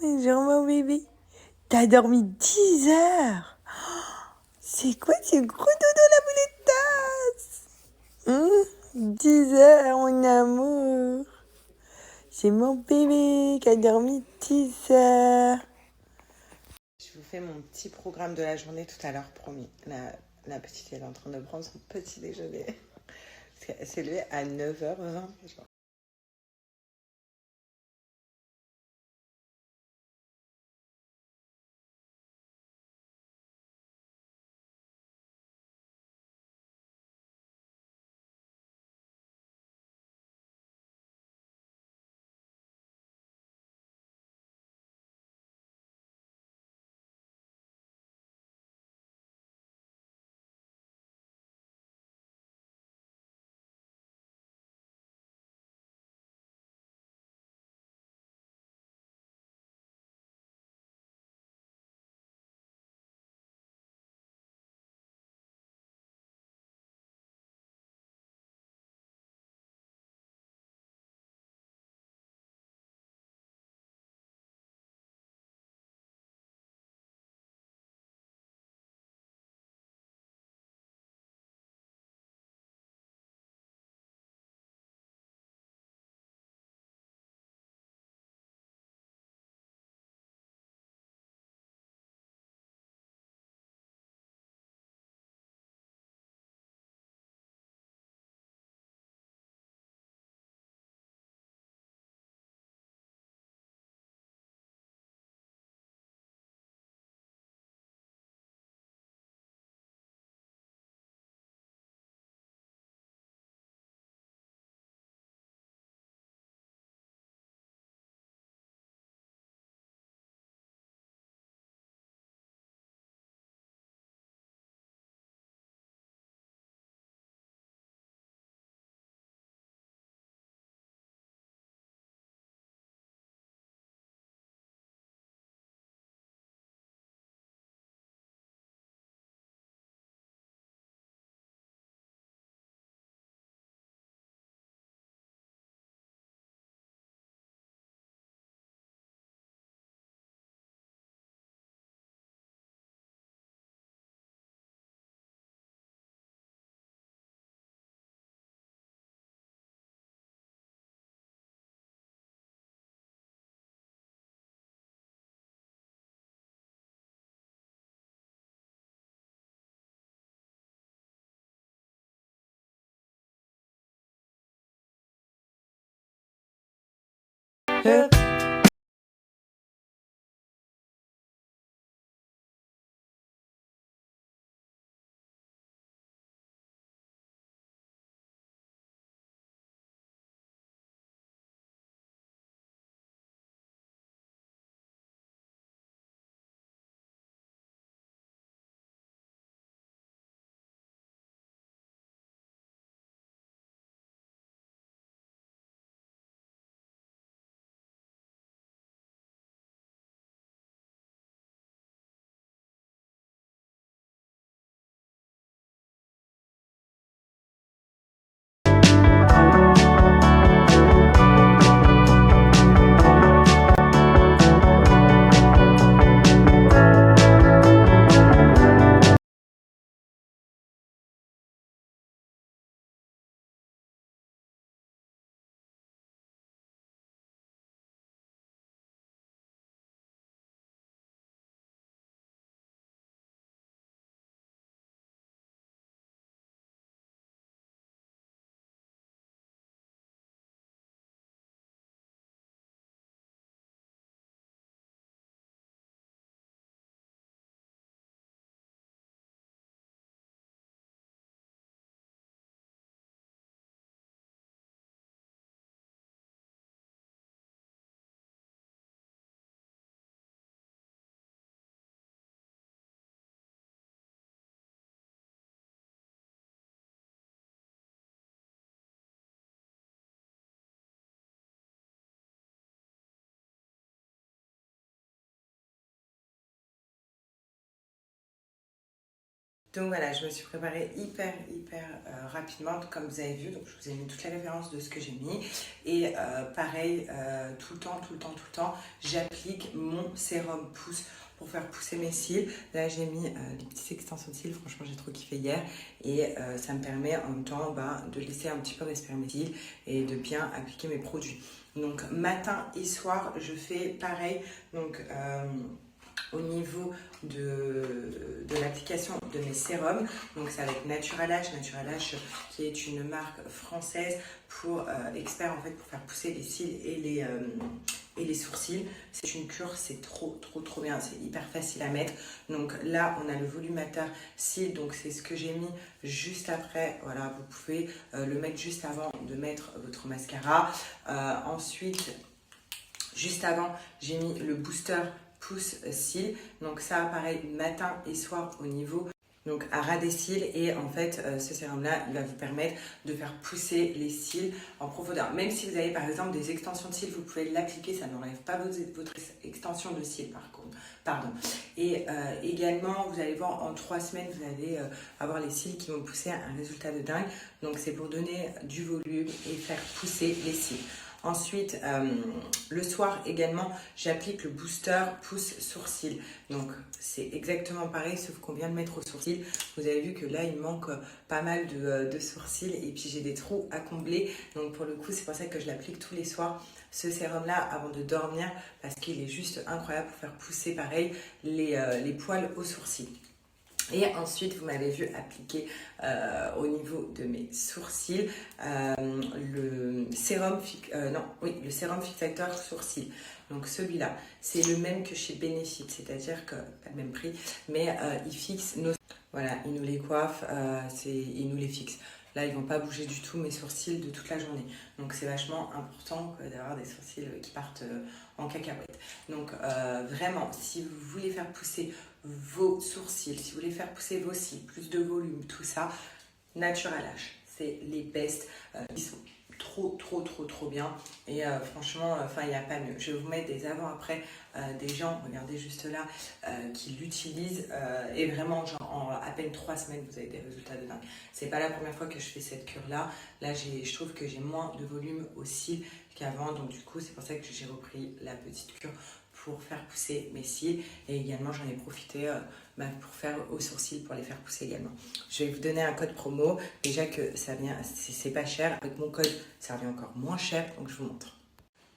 Bonjour mon bébé. T'as dormi 10 heures. C'est quoi ce gros dodo la boulette? 10 heures mon amour. C'est mon bébé qui a dormi 10 heures. Je vous fais mon petit programme de la journée tout à l'heure, promis. La petite elle est en train de prendre son petit déjeuner. Elle s'est levée à 9h20. Donc voilà, je me suis préparée hyper rapidement, comme vous avez vu. Donc je vous ai mis toutes les références de ce que j'ai mis. Et pareil, tout le temps, j'applique mon sérum pousse pour faire pousser mes cils. Là, j'ai mis des petites extensions de cils. Franchement, j'ai trop kiffé hier. Et ça me permet en même temps de laisser un petit peu respirer mes cils et de bien appliquer mes produits. Donc matin et soir, je fais pareil. Donc au niveau de l'application de mes sérums, donc c'est avec Naturalash, qui est une marque française pour expert en fait pour faire pousser les cils et les sourcils. C'est une cure, c'est trop bien, c'est hyper facile à mettre. Donc là on a le volumateur cils, donc c'est ce que j'ai mis juste après. Voilà, vous pouvez le mettre juste avant de mettre votre mascara. Ensuite, juste avant, j'ai mis le booster pousse cils, donc ça pareil matin et soir au niveau donc à ras des cils, et en fait ce sérum là il va vous permettre de faire pousser les cils en profondeur. Même si vous avez par exemple des extensions de cils, vous pouvez l'appliquer, ça n'enlève pas votre extension de cils par contre, pardon. Et également vous allez voir en 3 semaines vous allez avoir les cils qui vont pousser à un résultat de dingue. Donc c'est pour donner du volume et faire pousser les cils. Ensuite, le soir également, j'applique le booster pousse sourcil. Donc, c'est exactement pareil, sauf qu'on vient de mettre au sourcil. Vous avez vu que là, il manque pas mal de sourcils et puis j'ai des trous à combler. Donc, pour le coup, c'est pour ça que je l'applique tous les soirs, ce sérum-là, avant de dormir, parce qu'il est juste incroyable pour faire pousser, pareil, les poils aux sourcils. Et ensuite, vous m'avez vu appliquer au niveau de mes sourcils le sérum fixateur sourcils. Donc celui-là, c'est le même que chez Benefit, c'est-à-dire que pas le même prix, mais il fixe nos... Voilà, il nous les coiffe, il nous les fixe. Là, ils ne vont pas bouger du tout mes sourcils de toute la journée. Donc, c'est vachement important d'avoir des sourcils qui partent en cacahuète. Donc, vraiment, si vous voulez faire pousser vos sourcils, si vous voulez faire pousser vos cils, plus de volume, tout ça, Naturalash, c'est les best. Ils sont trop bien. Et franchement, il n'y a pas mieux. Je vais vous mettre des avant-après des gens, regardez juste là, qui l'utilisent. Et vraiment, genre, en à peine 3 semaines, vous avez des résultats de dingue. C'est pas la première fois que je fais cette cure-là. Là, je trouve que j'ai moins de volume aux cils qu'avant. Donc, du coup, c'est pour ça que j'ai repris la petite cure pour faire pousser mes cils. Et également, j'en ai profité pour faire aux sourcils, pour les faire pousser également. Je vais vous donner un code promo. Déjà que ça vient, c'est pas cher. Avec mon code, ça revient encore moins cher. Donc, je vous montre.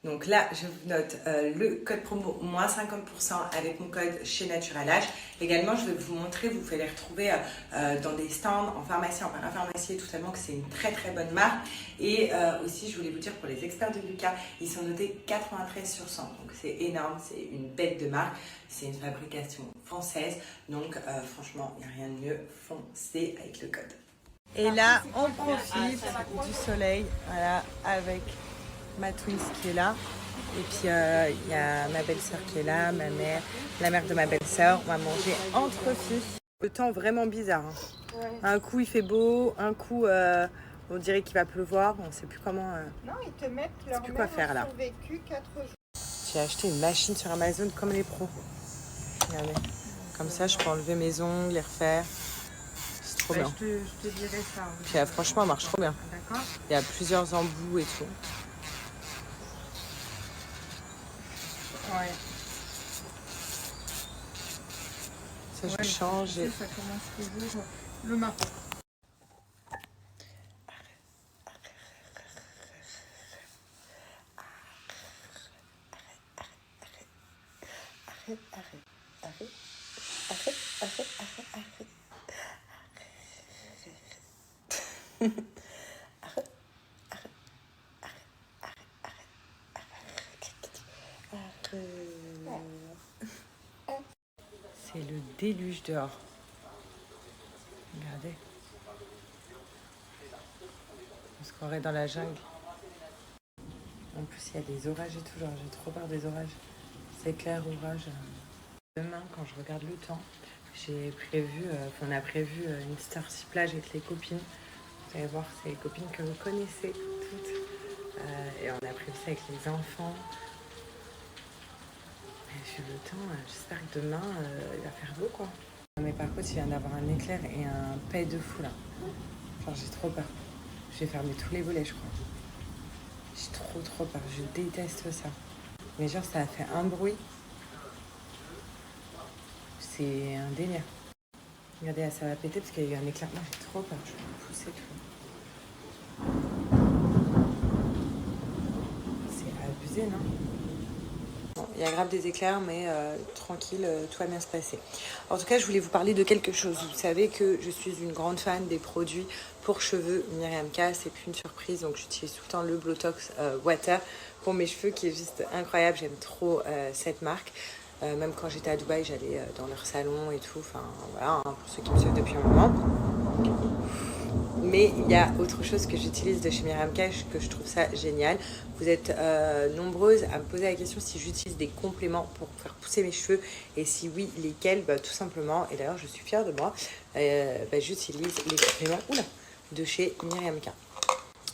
Donc là, je vous note le code promo moins 50% avec mon code chez Naturalash. Également, je vais vous montrer, vous pouvez les retrouver dans des stands, en pharmacie, en parapharmacie, totalement que c'est une très bonne marque. Et aussi, je voulais vous dire, pour les experts de Lucas, ils sont notés 93/100. Donc c'est énorme, c'est une bête de marque. C'est une fabrication française. Donc franchement, il n'y a rien de mieux. Foncez avec le code. Et là, on profite du soleil, voilà, avec ma twins qui est là, et puis il y a ma belle-sœur qui est là, ma mère, la mère de ma belle-sœur. On va manger entre filles. Le temps vraiment bizarre, hein. Ouais. Un coup il fait beau, un coup on dirait qu'il va pleuvoir, on sait plus comment. Non, ils te mettent leur plus quoi faire là. Survécu 4 jours. J'ai acheté une machine sur Amazon comme les pros. Regardez, comme ça je peux enlever mes ongles, les refaire. C'est trop bien. Je te dirai ça. Puis franchement, elle marche trop bien. D'accord. Il y a plusieurs embouts et tout. Ouais. Ça, je change. Et... Ça commence toujours le matin. C'est le déluge dehors. Regardez. On se croirait dans la jungle. En plus, il y a des orages et tout. Genre, j'ai trop peur des orages. C'est clair, orage. Demain, quand je regarde le temps, on a prévu une Starcy plage avec les copines. Vous allez voir, c'est les copines que vous connaissez toutes. Et on a prévu ça avec les enfants. J'ai le temps, j'espère que demain, il va faire beau, quoi. Mais par contre, il vient d'avoir un éclair et un paix de fou là. Genre, j'ai trop peur. Je vais fermer tous les volets, je crois. J'ai trop peur. Je déteste ça. Mais genre, ça a fait un bruit. C'est un délire. Regardez, là, ça va péter parce qu'il y a eu un éclair. Moi, j'ai trop peur. Je vais me pousser tout. C'est abusé, non? Bon, il y a grave des éclairs, mais tranquille, tout va bien se passer. En tout cas, je voulais vous parler de quelque chose. Vous savez que je suis une grande fan des produits pour cheveux Myriam K. C'est plus une surprise, donc j'utilise tout le temps le Blowtox Water pour mes cheveux, qui est juste incroyable. J'aime trop cette marque. Même quand j'étais à Dubaï, j'allais dans leur salon et tout. Enfin, voilà, hein, pour ceux qui me suivent depuis un moment. Mais il y a autre chose que j'utilise de chez Myriam K, que je trouve ça génial. Vous êtes nombreuses à me poser la question si j'utilise des compléments pour faire pousser mes cheveux. Et si oui, lesquels? Tout simplement, et d'ailleurs je suis fière de moi, j'utilise les compléments de chez Myriam K.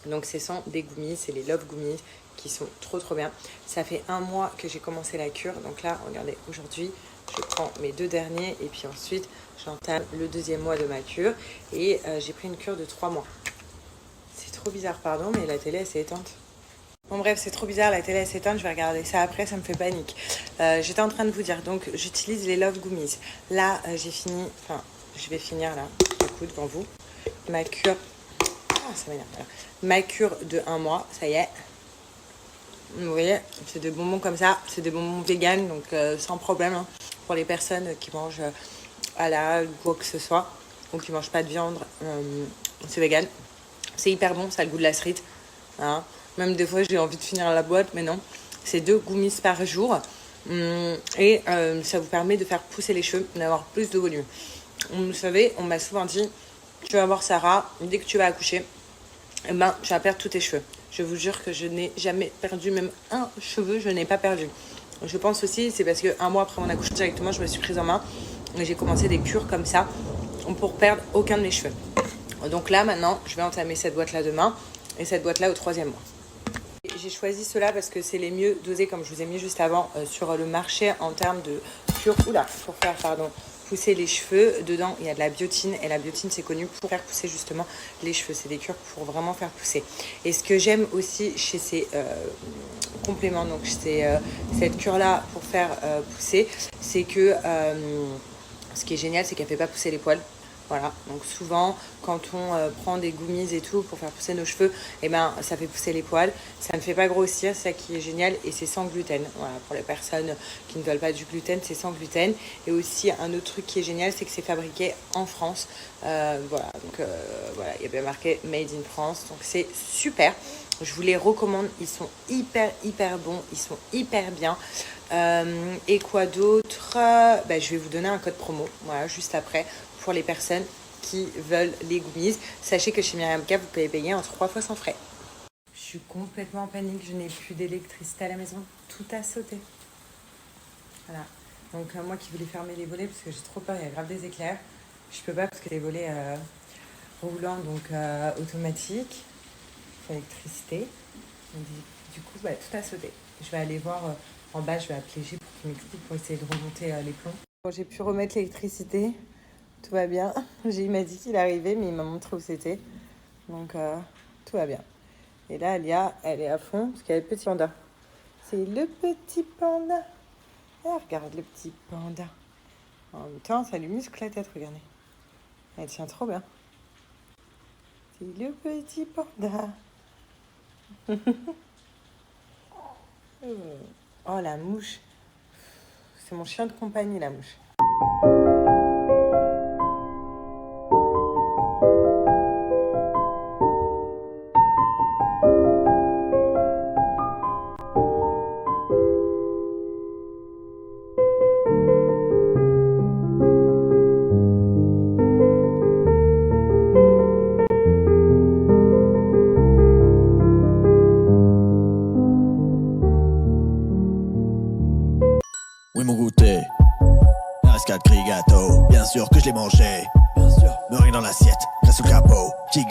Donc ce sont des gummies, c'est les Love Gummies qui sont trop bien. Ça fait 1 mois que j'ai commencé la cure. Donc là, regardez, aujourd'hui, je prends mes 2 derniers et puis ensuite, j'entame le 2e mois de ma cure. Et j'ai pris une cure de 3 mois. C'est trop bizarre, pardon, mais la télé, elle s'est éteinte. Bon bref, c'est trop bizarre, la télé, elle s'est éteinte. Je vais regarder ça après, ça me fait panique. J'étais en train de vous dire, donc j'utilise les Love Gummies. Là, j'ai fini, enfin, je vais finir là, du coup, devant vous. Ma cure, ça m'énerve, voilà. Ma cure de 1 mois, ça y est. Vous voyez, c'est des bonbons comme ça, c'est des bonbons vegan, donc sans problème hein, pour les personnes qui mangent halal ou quoi que ce soit, ou qui mangent pas de viande, c'est vegan. C'est hyper bon, ça a le goût de la street. Hein. Même des fois, j'ai envie de finir la boîte, mais non. C'est 2 gummies par jour et ça vous permet de faire pousser les cheveux, d'avoir plus de volume. Vous savez, on m'a souvent dit, tu vas voir Sarah, dès que tu vas accoucher, tu vas perdre tous tes cheveux. Je vous jure que je n'ai jamais perdu même un cheveu, je n'ai pas perdu. Je pense aussi, c'est parce que 1 mois après mon accouchement, directement, je me suis prise en main et j'ai commencé des cures comme ça pour perdre aucun de mes cheveux. Donc là, maintenant, je vais entamer cette boîte-là demain et cette boîte-là au 3e mois. J'ai choisi cela parce que c'est les mieux dosés, comme je vous ai mis juste avant, sur le marché en termes de cure. Pour faire, pousser les cheveux. Dedans, il y a de la biotine et la biotine, c'est connu pour faire pousser justement les cheveux. C'est des cures pour vraiment faire pousser. Et ce que j'aime aussi chez ces compléments, donc cette cure-là pour faire pousser, c'est que ce qui est génial, c'est qu'elle fait pas pousser les poils. Voilà, donc souvent quand on prend des gummies et tout pour faire pousser nos cheveux, ça fait pousser les poils, ça ne fait pas grossir, c'est ça qui est génial et c'est sans gluten. Voilà, pour les personnes qui ne veulent pas du gluten, c'est sans gluten. Et aussi un autre truc qui est génial, c'est que c'est fabriqué en France. Voilà, il y a bien marqué Made in France, donc c'est super. Je vous les recommande, ils sont hyper bons, ils sont hyper bien. Et quoi d'autre? Je vais vous donner un code promo, voilà, juste après. Pour les personnes qui veulent les gummies, sachez que chez Myriam K, vous pouvez payer en 3 fois sans frais. Je suis complètement en panique, je n'ai plus d'électricité à la maison, tout a sauté. Voilà, donc moi qui voulais fermer les volets parce que j'ai trop peur, il y a grave des éclairs. Je peux pas parce que les volets roulants, donc automatiques, électricité. Du coup, tout a sauté. Je vais aller voir en bas, je vais appeler G pour qu'il m'explique pour essayer de remonter les plombs. Bon, j'ai pu remettre l'électricité. Tout va bien. Il m'a dit qu'il arrivait, mais il m'a montré où c'était. Donc, tout va bien. Et là, Alia, elle est à fond, parce qu'il y a le petit panda. C'est le petit panda. Ah, regarde le petit panda. En même temps, ça lui muscle la tête, regardez. Elle tient trop bien. C'est le petit panda. Oh, la mouche. C'est mon chien de compagnie, la mouche. Oui mon goûter, un rescade gris gâteau, bien sûr que je l'ai mangé, bien sûr, me rien dans l'assiette, grâce au capot, qui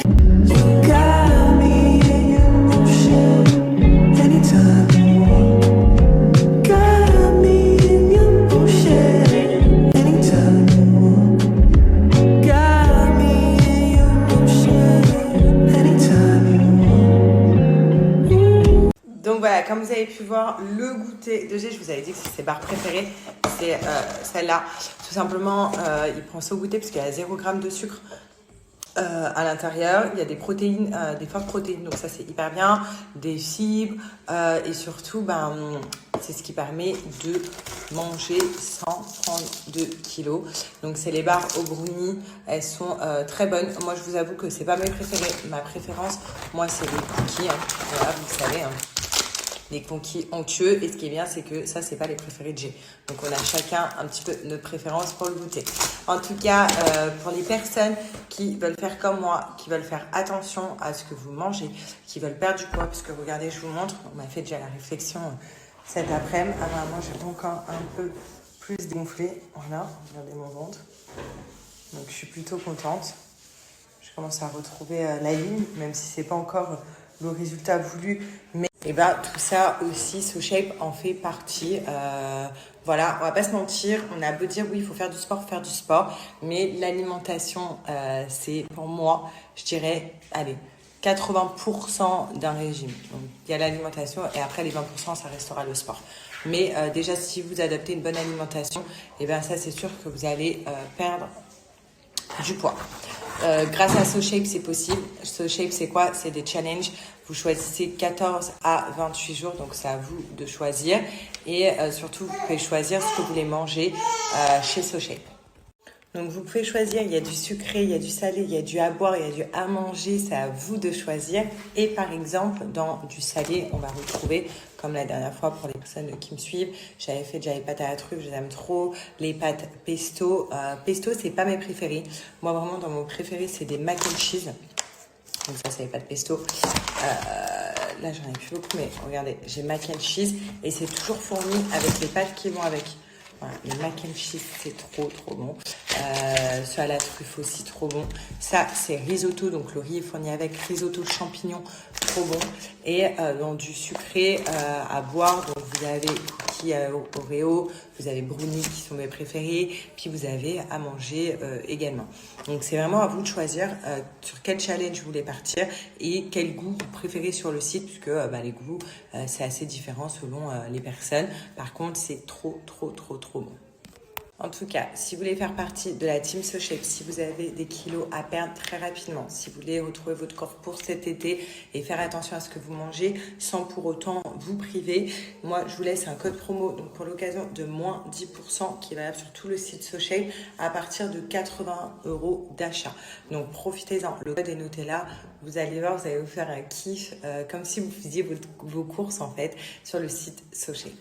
avez pu voir, le goûter de G, je vous avais dit que c'est ses barres préférées, c'est celle-là. Tout simplement, il prend ça au goûter parce qu'il y a 0 g de sucre à l'intérieur. Il y a des protéines, des fortes protéines, donc ça c'est hyper bien, des fibres et surtout, c'est ce qui permet de manger sans prendre de kilos. Donc c'est les barres au brownie, elles sont très bonnes. Moi je vous avoue que c'est pas mes préférées, ma préférence, moi c'est les cookies, voilà, vous le savez, les cookies onctueux. Et ce qui est bien, c'est que ça, c'est pas les préférés de G. Donc, on a chacun un petit peu notre préférence pour le goûter. En tout cas, pour les personnes qui veulent faire comme moi, qui veulent faire attention à ce que vous mangez, qui veulent perdre du poids, parce que regardez, je vous montre, on m'a fait déjà la réflexion cet après-midi. Apparemment, j'ai encore un peu plus dégonflé. Voilà, regardez mon ventre. Donc, je suis plutôt contente. Je commence à retrouver la ligne, même si c'est pas encore le résultat voulu, mais tout ça aussi, SoShape en fait partie. Voilà, on va pas se mentir, on a beau dire oui, il faut faire du sport, mais l'alimentation, c'est pour moi, je dirais, allez, 80% d'un régime. Donc, il y a l'alimentation et après les 20%, ça restera le sport. Mais déjà, si vous adoptez une bonne alimentation, ça c'est sûr que vous allez perdre du poids. Grâce à SoShape, c'est possible. SoShape, c'est quoi? C'est des challenges. Vous choisissez 14 à 28 jours, donc c'est à vous de choisir. Et surtout, vous pouvez choisir ce que vous voulez manger chez SoShape. Donc vous pouvez choisir, il y a du sucré, il y a du salé, il y a du à boire, il y a du à manger, c'est à vous de choisir. Et par exemple, dans du salé, on va retrouver, comme la dernière fois pour les personnes qui me suivent, j'avais fait déjà les pâtes à la truffe, je les aime trop, les pâtes pesto. Pesto, c'est pas mes préférés. Moi vraiment, dans mon préféré, c'est des mac and cheese. Donc ça, c'est les pâtes pesto. Là, j'en ai plus beaucoup, mais regardez, j'ai mac and cheese et c'est toujours fourni avec les pâtes qui vont avec. Voilà, le mac and cheese, c'est trop bon. Ceux à la truffe aussi, trop bon. Ça, c'est risotto, donc le riz est fourni avec risotto champignons, trop bon. Et dans du sucré à boire, donc vous avez cookies Oreo, vous avez brownies qui sont mes préférés, puis vous avez à manger également. Donc c'est vraiment à vous de choisir sur quel challenge vous voulez partir et quel goût vous préférez sur le site, puisque les goûts, c'est assez différent selon les personnes. Par contre, c'est trop bon. En tout cas, si vous voulez faire partie de la team SoShape, si vous avez des kilos à perdre très rapidement, si vous voulez retrouver votre corps pour cet été et faire attention à ce que vous mangez sans pour autant vous priver, moi je vous laisse un code promo donc pour l'occasion de moins 10% qui est valable sur tout le site SoShape à partir de 80 € d'achat. Donc profitez-en, le code est noté là, vous allez voir, vous allez vous faire un kiff comme si vous faisiez vos courses en fait sur le site SoShape.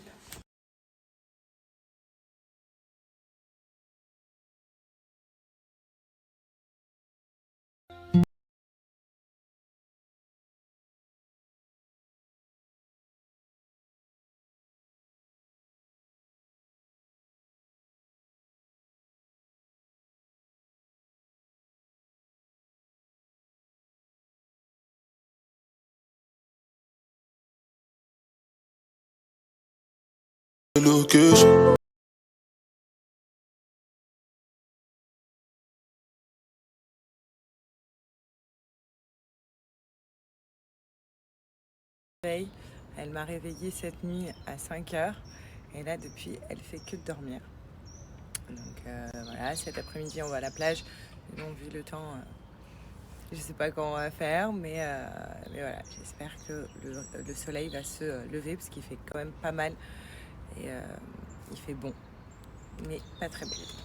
Elle m'a réveillée cette nuit à 5 h et là depuis elle fait que de dormir. Donc voilà, cet après-midi on va à la plage. Donc vu le temps, je sais pas comment on va faire, mais voilà, j'espère que le soleil va se lever parce qu'il fait quand même pas mal et il fait bon, mais pas très bon.